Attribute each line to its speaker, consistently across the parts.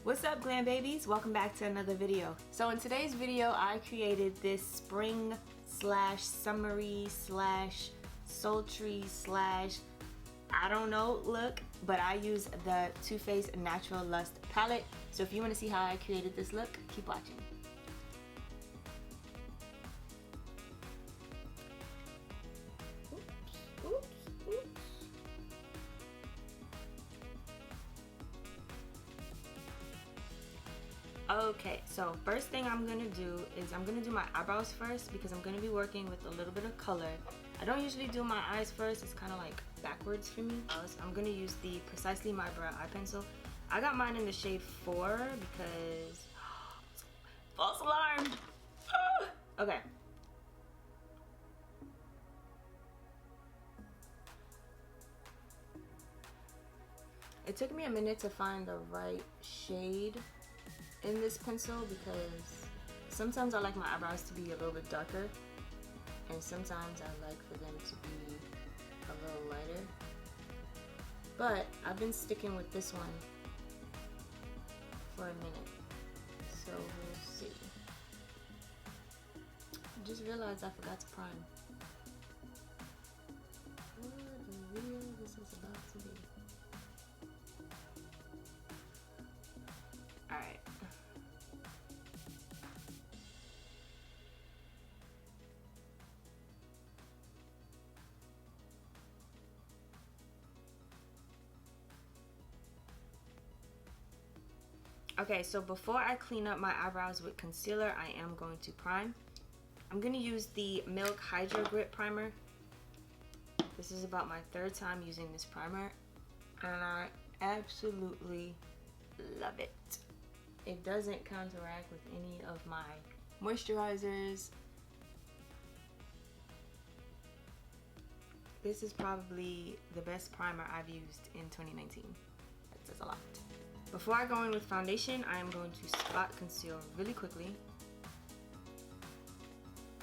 Speaker 1: What's up, GlamBabies? Welcome back to another video. So in today's video, I created this spring slash summery slash sultry slash I don't know look, but I use the Too Faced Natural Lust palette. So if you want to see how I created this look, keep watching. Okay, so first thing I'm gonna do is I'm gonna do my eyebrows first because I'm gonna be working with a little bit of color. I don't usually do my eyes first, it's kind of like backwards for me. I'm gonna use the Precisely My Brow eye pencil. I got mine in the shade 4 because false alarm. Okay. It took me a minute to find the right shade in this pencil because sometimes I like my eyebrows to be a little bit darker and sometimes I like for them to be a little lighter, but I've been sticking with this one for a minute, so we'll see. I just realized I forgot to prime. What a video this is about to be. Alright. Okay, so before I clean up my eyebrows with concealer, I am going to prime. I'm going to use the Milk Hydro Grip Primer. This is about my 3rd time using this primer, and I absolutely love it. It doesn't counteract with any of my moisturizers. This is probably the best primer I've used in 2019. That says a lot. Before I go in with foundation, I am going to spot conceal really quickly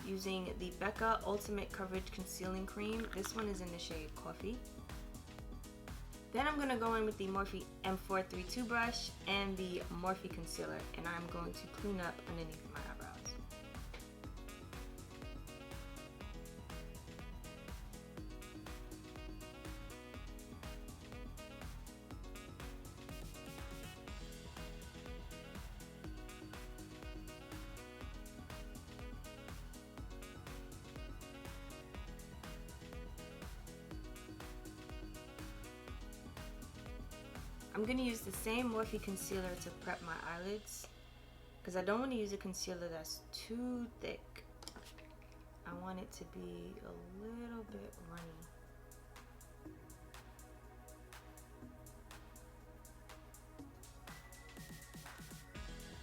Speaker 1: using the Becca Ultimate Coverage Concealing Cream. This one is in the shade Coffee. Then I'm going to go in with the Morphe M432 brush and the Morphe concealer, and I'm going to clean up underneath my eyebrows. I'm going to use the same Morphe concealer to prep my eyelids because I don't want to use a concealer that's too thick. I want it to be a little bit runny.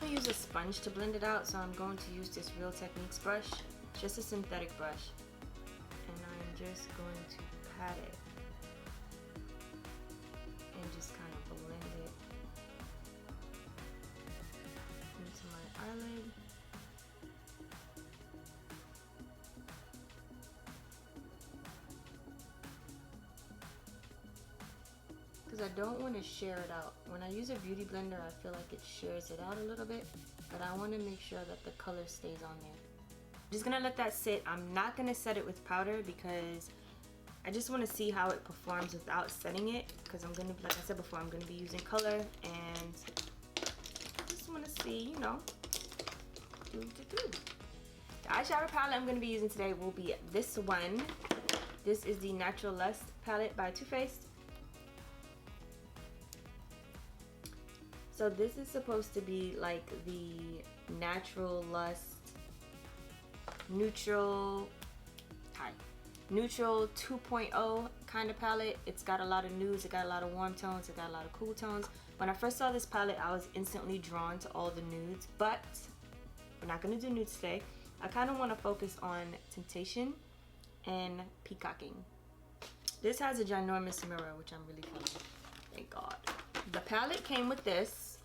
Speaker 1: I'm going to use a sponge to blend it out, so I'm going to use this Real Techniques brush, just a synthetic brush, and I'm just going to pat it and just kind of blend it into my eyelid. Because I don't want to share it out. When I use a beauty blender, I feel like it shares it out a little bit, but I want to make sure that the color stays on there. I'm just gonna let that sit. I'm not gonna set it with powder because I just want to see how it performs without setting it, because I'm going to, like I said before, I'm going to be using color, and I just want to see, you know, The eyeshadow palette I'm going to be using today will be this one. This is the Natural Lust palette by Too Faced. So this is supposed to be like the Natural Lust Neutral 2.0 kind of palette. It's got a lot of nudes, it got a lot of warm tones, it got a lot of cool tones. When I first saw this palette, I was instantly drawn to all the nudes, but we're not going to do nudes today. I kind of want to focus on Temptation and Peacocking. This has a ginormous mirror, which I'm really feeling. Thank God. The palette came with this.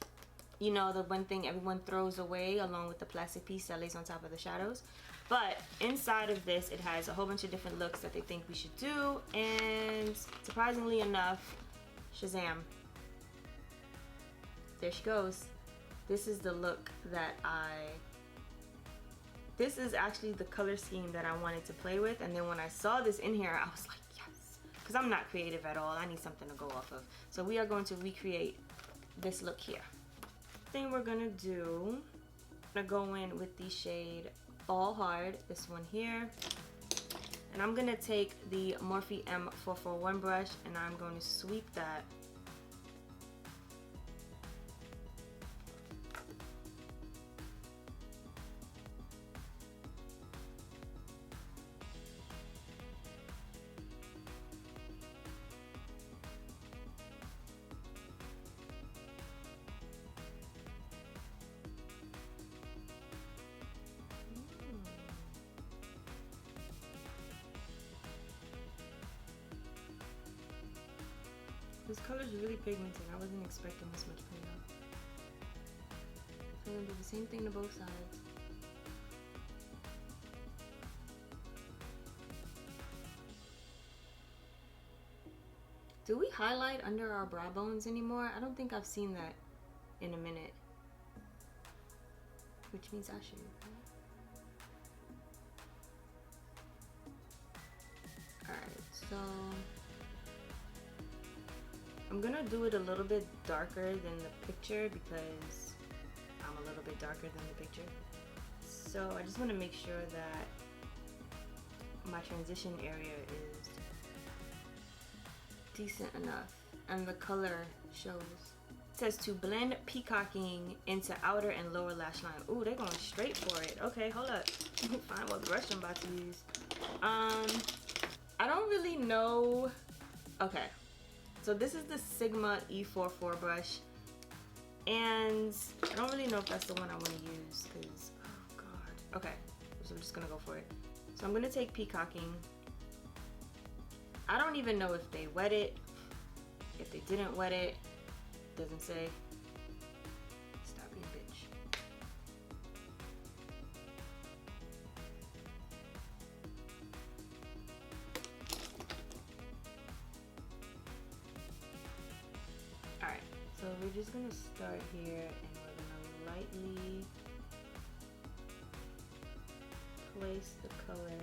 Speaker 1: You know, the one thing everyone throws away along with the plastic piece that lays on top of the shadows. But inside of this, it has a whole bunch of different looks that they think we should do. And surprisingly enough, Shazam. There she goes. this is the look that this is actually the color scheme that I wanted to play with. And then when I saw this in here, I was like, yes, because I'm not creative at all. I need something to go off of. So we are going to recreate this look here. Thing we're gonna do, I'm gonna go in with the shade Ball Hard, this one here. And I'm gonna take the Morphe M441 brush and I'm going to sweep that This color is really pigmented. I wasn't expecting this much payoff. So I'm gonna do the same thing to both sides. Do we highlight under our brow bones anymore? I don't think I've seen that in a minute. Which means I should. Alright, so I'm gonna do it a little bit darker than the picture because I'm a little bit darker than the picture. So I just want to make sure that my transition area is decent enough and the color shows. It says to blend peacocking into outer and lower lash line. Ooh, they're going straight for it. Okay, hold up. Let me find what brush I'm about to use. I don't really know. Okay. So this is the Sigma E44 brush, and I don't really know if that's the one I want to use because, oh god. Okay, so I'm just gonna go for it. So I'm gonna take peacocking. I don't even know if they wet it, if they didn't wet it, doesn't say. Stop being a bitch. Alright, so we're just gonna start here and we're gonna lightly place the color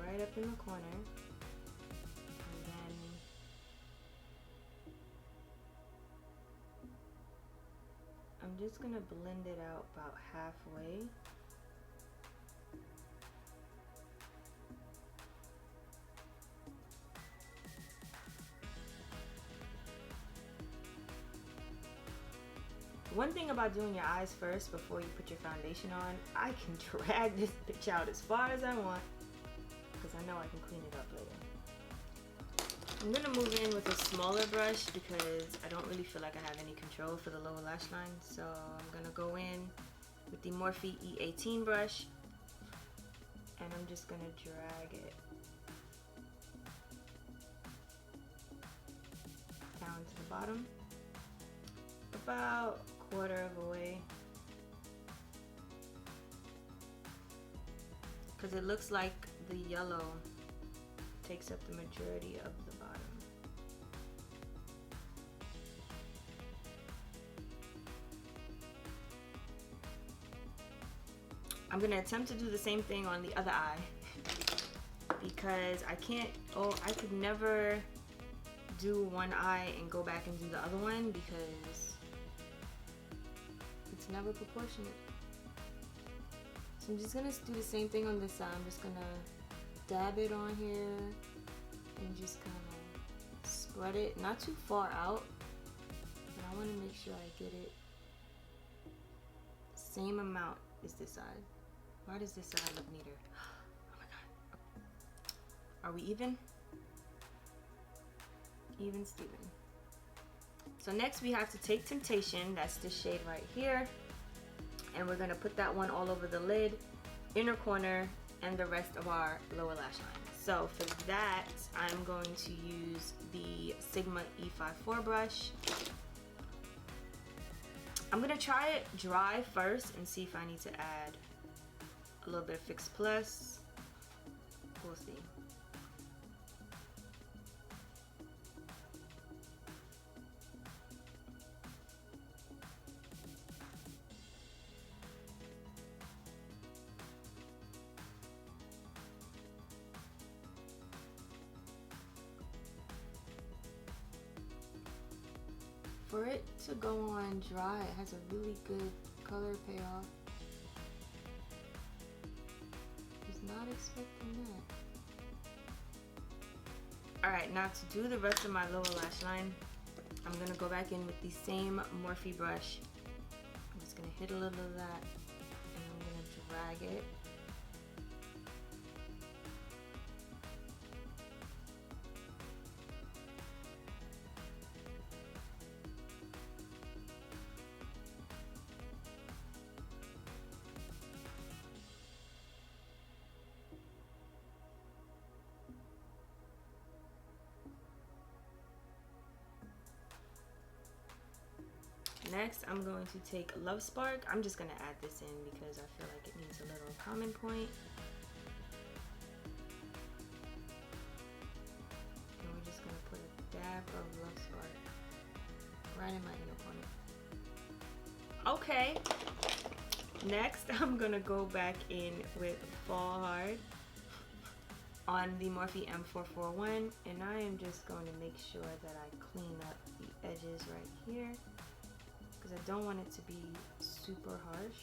Speaker 1: right up in the corner, and then I'm just gonna blend it out about halfway. One thing about doing your eyes first before you put your foundation on, I can drag this bitch out as far as I want because I know I can clean it up later. I'm gonna move in with a smaller brush because I don't really feel like I have any control for the lower lash line. So I'm gonna go in with the Morphe E18 brush and I'm just gonna drag it down to the bottom, about a quarter of a way, because it looks like the yellow takes up the majority of the bottom. I'm gonna attempt to do the same thing on the other eye because I could never do one eye and go back and do the other one because it's never proportionate. So I'm just gonna do the same thing on this side. I'm just gonna dab it on here and just kind of spread it, not too far out, but I want to make sure I get it same amount as this side. Why does this side look neater? Oh my god. Are we even? Even Steven. So next we have to take Temptation, that's the shade right here, and we're gonna put that one all over the lid, inner corner, and the rest of our lower lash line. So for that, I'm going to use the Sigma E54 brush. I'm gonna try it dry first and see if I need to add a little bit of Fix Plus. We'll see. For it to go on dry, it has a really good color payoff. Was not expecting that. Alright, now to do the rest of my lower lash line, I'm going to go back in with the same Morphe brush. I'm just going to hit a little of that and I'm going to drag it. Next, I'm going to take Love Spark. I'm just going to add this in because I feel like it needs a little common point. And we're just going to put a dab of Love Spark right in my inner corner. Okay. Next, I'm going to go back in with Fall Hard on the Morphe M441. And I am just going to make sure that I clean up the edges right here, because I don't want it to be super harsh.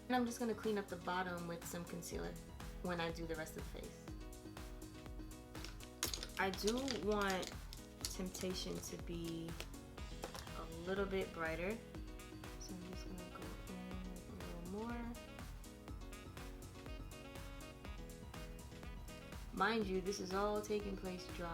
Speaker 1: And I'm just going to clean up the bottom with some concealer when I do the rest of the face. I do want Temptation to be a little bit brighter, so I'm just going to go in a little more. Mind you, this is all taking place dry.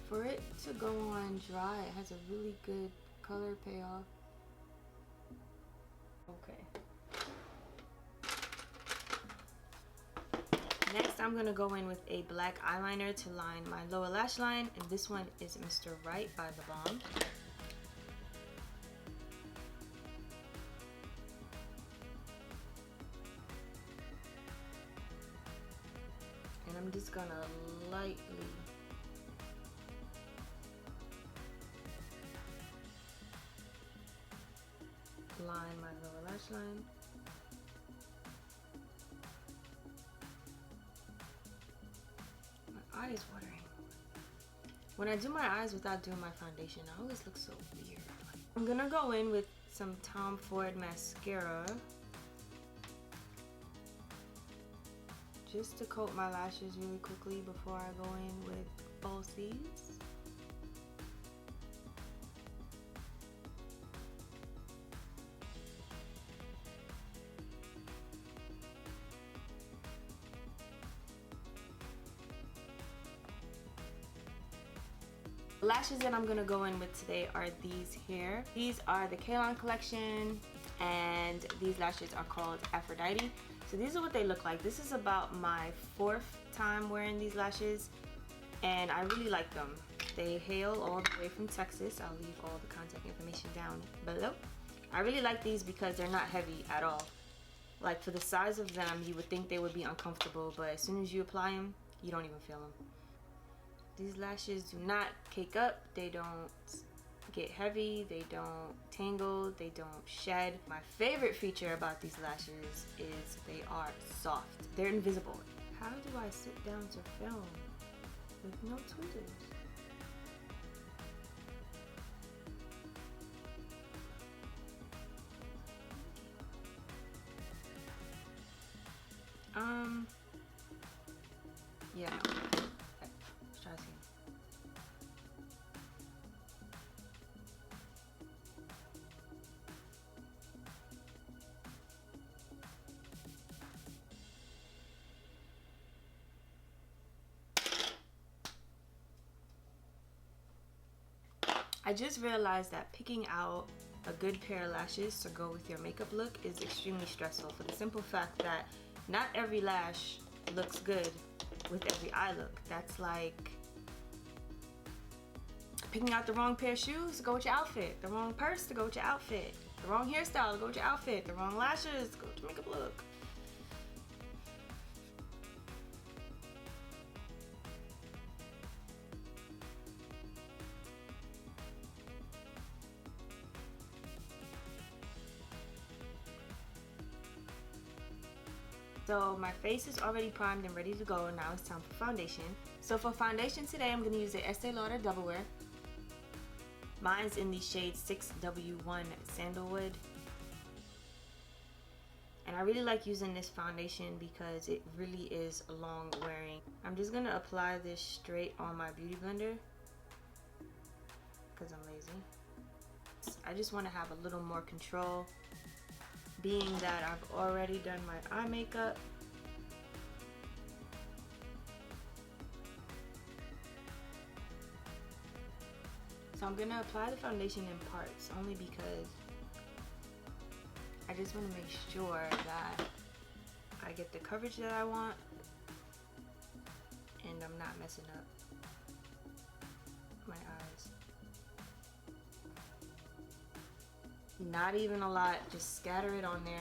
Speaker 1: For it to go on dry, it has a really good color payoff. Okay. Next, I'm going to go in with a black eyeliner to line my lower lash line, and this one is Mr. Right by The Balm. And I'm just going to lightly line my lower lash line. Eyes watering. When I do my eyes without doing my foundation, I always look so weird. I'm gonna go in with some Tom Ford mascara just to coat my lashes really quickly before I go in with falsies. The lashes that I'm gonna go in with today are these here. These are the Kalon collection, and these lashes are called Aphrodite. So these are what they look like. This is about my 4th time wearing these lashes, and I really like them. They hail all the way from Texas. I'll leave all the contact information down below. I really like these because they're not heavy at all. Like, for the size of them, you would think they would be uncomfortable, but as soon as you apply them, you don't even feel them. These lashes do not cake up, they don't get heavy, they don't tangle, they don't shed. My favorite feature about these lashes is they are soft. They're invisible. How do I sit down to film with no tweezers? Yeah, no. Okay. Let's try this again. I just realized that picking out a good pair of lashes to go with your makeup look is extremely stressful, for the simple fact that not every lash looks good with every eye look. That's like picking out the wrong pair of shoes to go with your outfit, the wrong purse to go with your outfit, the wrong hairstyle to go with your outfit, the wrong lashes to go with your makeup look. So my face is already primed and ready to go. Now it's time for foundation. So for foundation today, I'm going to use the Estee Lauder Double Wear. Mine's in the shade 6W1 Sandalwood. And I really like using this foundation because it really is long wearing. I'm just going to apply this straight on my beauty blender because I'm lazy. I just want to have a little more control, being that I've already done my eye makeup. So I'm gonna apply the foundation in parts, only because I just want to make sure that I get the coverage that I want and I'm not messing up my eyes. Not even a lot, just scatter it on there.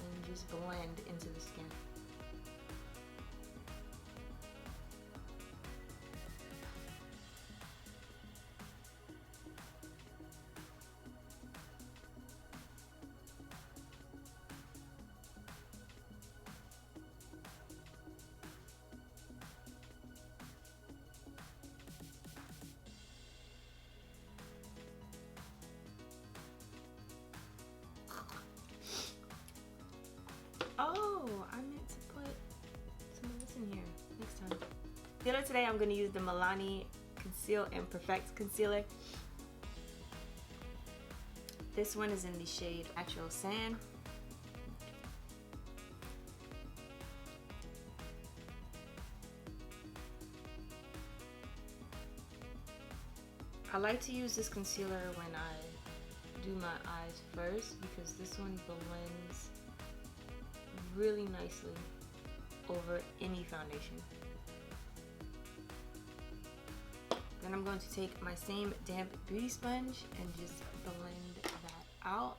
Speaker 1: And just blend into the skin. Oh, I meant to put some of this in here next time. Concealer today, I'm going to use the Milani Conceal and Perfect Concealer. This one is in the shade Natural Sand. I like to use this concealer when I do my eyes first because this one blends really nicely over any foundation. Then I'm going to take my same damp beauty sponge and just blend that out.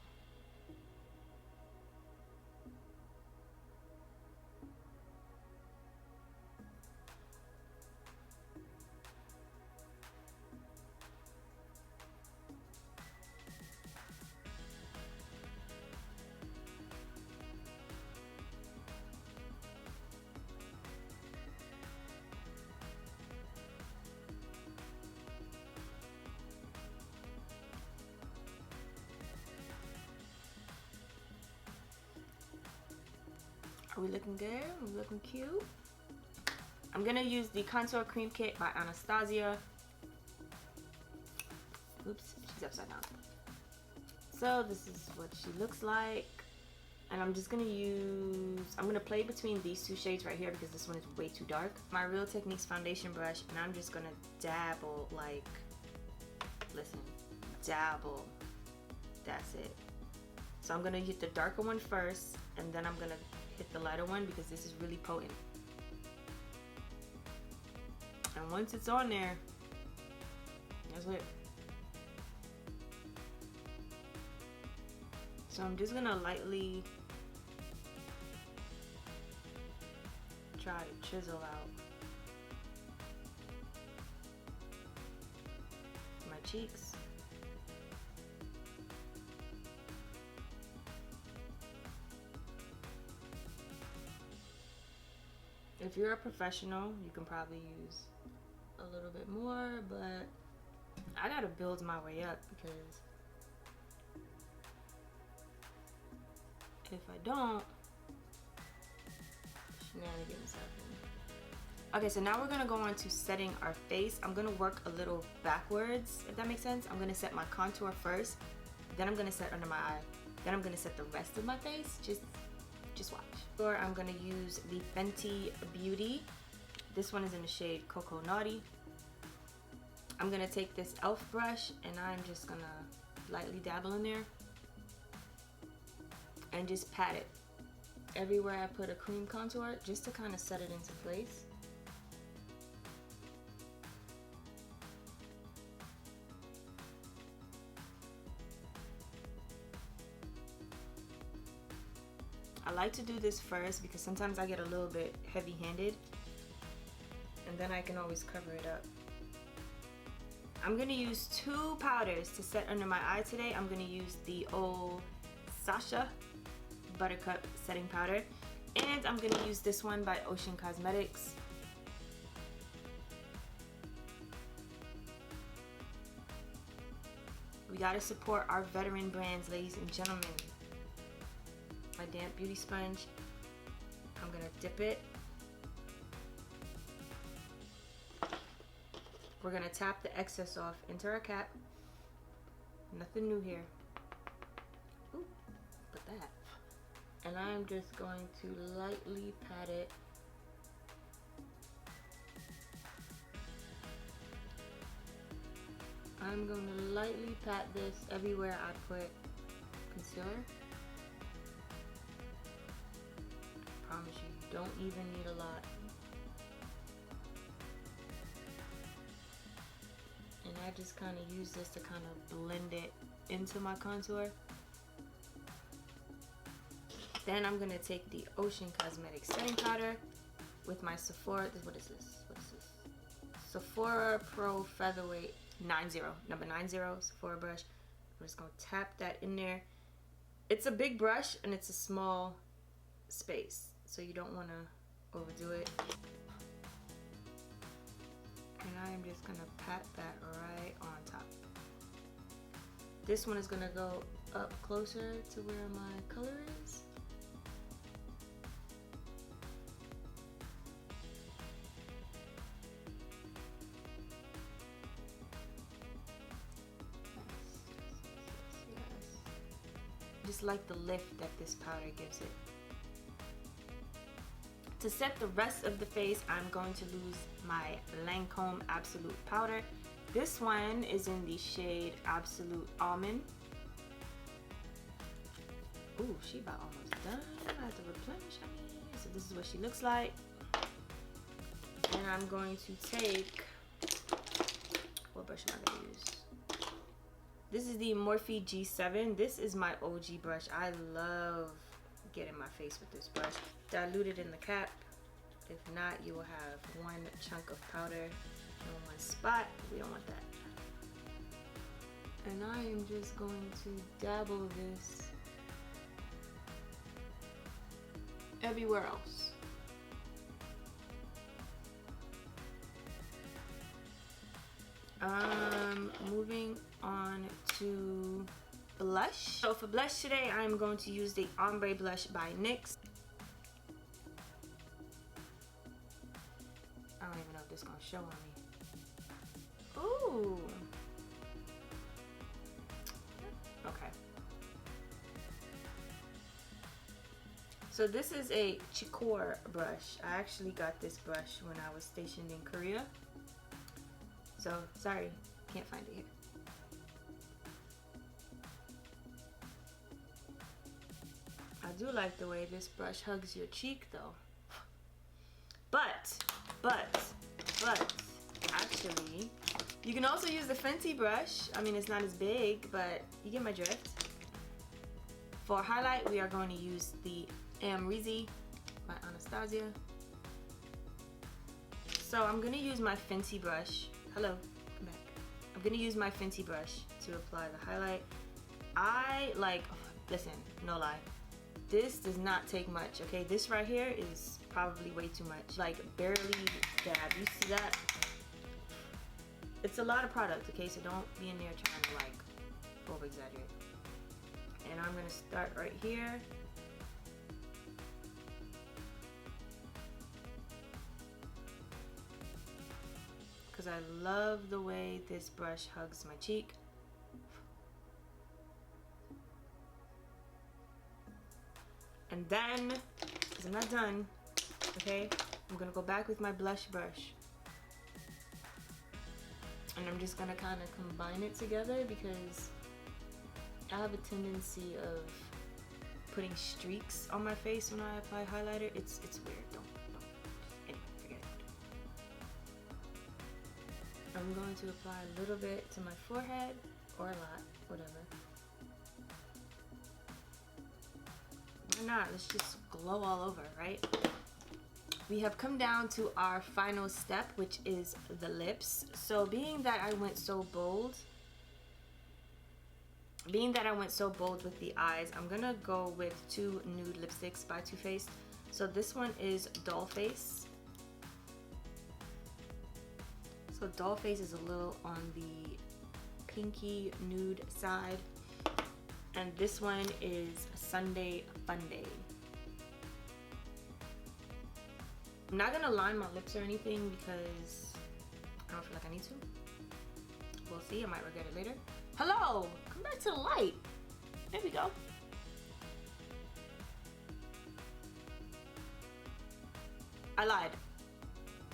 Speaker 1: Are we looking good? Are we looking cute? I'm gonna use the Contour Cream Kit by Anastasia. Oops, she's upside down. So this is what she looks like. And I'm just gonna I'm gonna play between these two shades right here because this one is way too dark. My Real Techniques foundation brush, and I'm just gonna dabble, like, listen, dabble. That's it. So I'm gonna hit the darker one first, and then I'm gonna hit the lighter one because this is really potent. And once it's on there, that's it. So I'm just gonna lightly try to chisel out my cheeks. If you're a professional, you can probably use a little bit more, but I gotta build my way up because if I don't, shenanigans happen. Okay, so now we're gonna go on to setting our face. I'm gonna work a little backwards, if that makes sense. I'm gonna set my contour first, then I'm gonna set under my eye, then I'm gonna set the rest of my face. Just watch. Or I'm gonna use the Fenty Beauty. This one is in the shade Coco Naughty. I'm gonna take this e.l.f. brush and I'm just gonna lightly dabble in there and just pat it everywhere I put a cream contour just to kind of set it into place. I like to do this first because sometimes I get a little bit heavy-handed and then I can always cover it up. I'm gonna use 2 powders to set under my eye today. I'm gonna use the old Sasha Buttercup Setting powder, and I'm gonna use this one by Shun Cosmetics. We gotta support our veteran brands, ladies and gentlemen. My damp beauty sponge, I'm gonna dip it. We're gonna tap the excess off into our cap. Nothing new here. Ooh, put that. And I'm just going to lightly pat it. I'm going to lightly pat this everywhere I put concealer. Promise you don't even need a lot. And I just kind of use this to kind of blend it into my contour. Then I'm gonna take the Shun Cosmetics Setting powder with my Sephora. What is this? What is this? Sephora Pro Featherweight 90, number 90 Sephora brush. I'm just gonna tap that in there. It's a big brush and it's a small space, so you don't want to overdo it. And I am just gonna pat that right on top. This one is gonna go up closer to where my color is. Just like the lift that this powder gives it. To set the rest of the face, I'm going to use my Lancome Absolute powder. This one is in the shade Absolute Almond. Ooh, she about almost done. I have to replenish, honey. So this is what she looks like. And I'm going to take, what brush am I going to use? This is the Morphe G7. This is my OG brush. I love getting my face with this brush. Dilute it in the cap. If not, you will have one chunk of powder in one spot. We don't want that. And I am just going to dabble this everywhere else. Moving on to blush. So for blush today, I'm going to use the Ombre Blush by NYX. I don't even know if this is gonna show on me. Ooh. Okay. So this is a Chikor brush. I actually got this brush when I was stationed in Korea. So sorry, can't find it here. I do like the way this brush hugs your cheek though. But, actually, you can also use the Fenty brush. I mean, it's not as big, but you get my drift. For highlight, we are going to use the Amrezy by Anastasia. So I'm gonna use my Fenty brush. Hello, come back. I'm gonna use my Fenty brush to apply the highlight. I like, listen, no lie. This does not take much, okay? This right here is probably way too much. Like, barely dab. You see that? It's a lot of product, okay? So don't be in there trying to, like, over-exaggerate. And I'm gonna start right here. Because I love the way this brush hugs my cheek. And then, because I'm not done, okay, I'm gonna go back with my blush brush. And I'm just gonna kind of combine it together because I have a tendency of putting streaks on my face when I apply highlighter. It's weird. Don't. Anyway, forget it. I'm going to apply a little bit to my forehead, or a lot, whatever. Why not? Let's just glow all over, right? We have come down to our final step, which is the lips. So being that I went so bold with the eyes, I'm gonna go with two nude lipsticks by Too Faced. So this one is Dollface. So Dollface is a little on the pinky nude side. And this one is Sunday Funday. I'm not gonna line my lips or anything because I don't feel like I need to. We'll see, I might regret it later. Hello, come back to the light. There we go. I lied.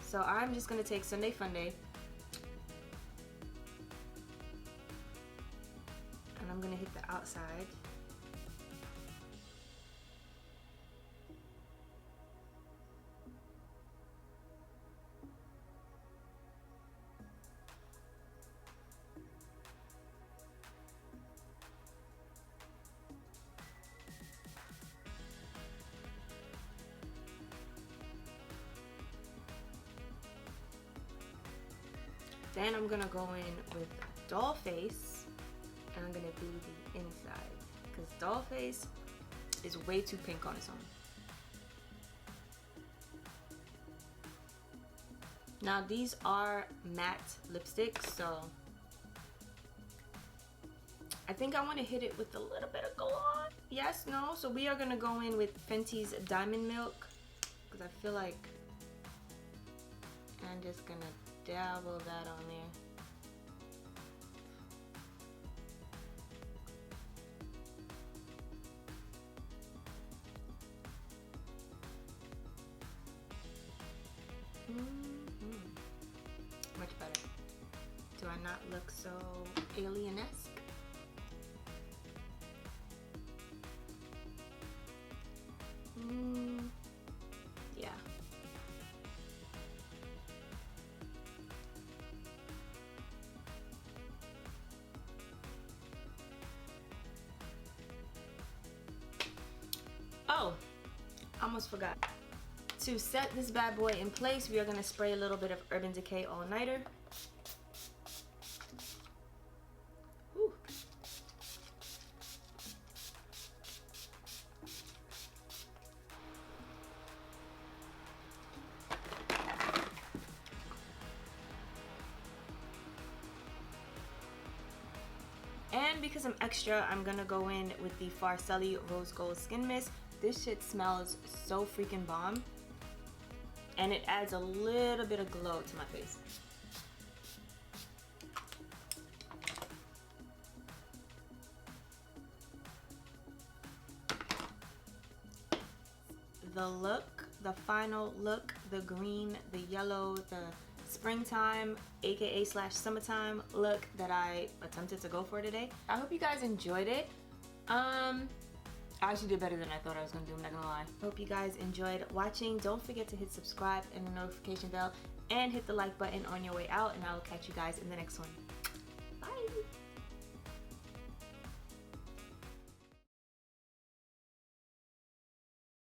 Speaker 1: So I'm just gonna take Sunday Funday and I'm gonna hit the outside. Then I'm gonna go in with Dollface and I'm gonna do the inside because Dollface is way too pink on its own. Now these are matte lipsticks, so I think I want to hit it with a little bit of gloss. Yes, no. So we are gonna go in with Fenty's Diamond Milk because I feel like I'm just gonna dabble that on there. Much better. Do I not look so alien-esque? Yeah. Oh, almost forgot. To set this bad boy in place, we are going to spray a little bit of Urban Decay All Nighter. Whew. And because I'm extra, I'm going to go in with the Farsali Rose Gold Skin Mist. This shit smells so freaking bomb. And it adds a little bit of glow to my face. The look, the final look, the green, the yellow, the springtime, aka / summertime look that I attempted to go for today. I hope you guys enjoyed it. I actually did better than I thought I was gonna do, I'm not gonna lie. Hope you guys enjoyed watching. Don't forget to hit subscribe and the notification bell and hit the like button on your way out, and I will catch you guys in the next one.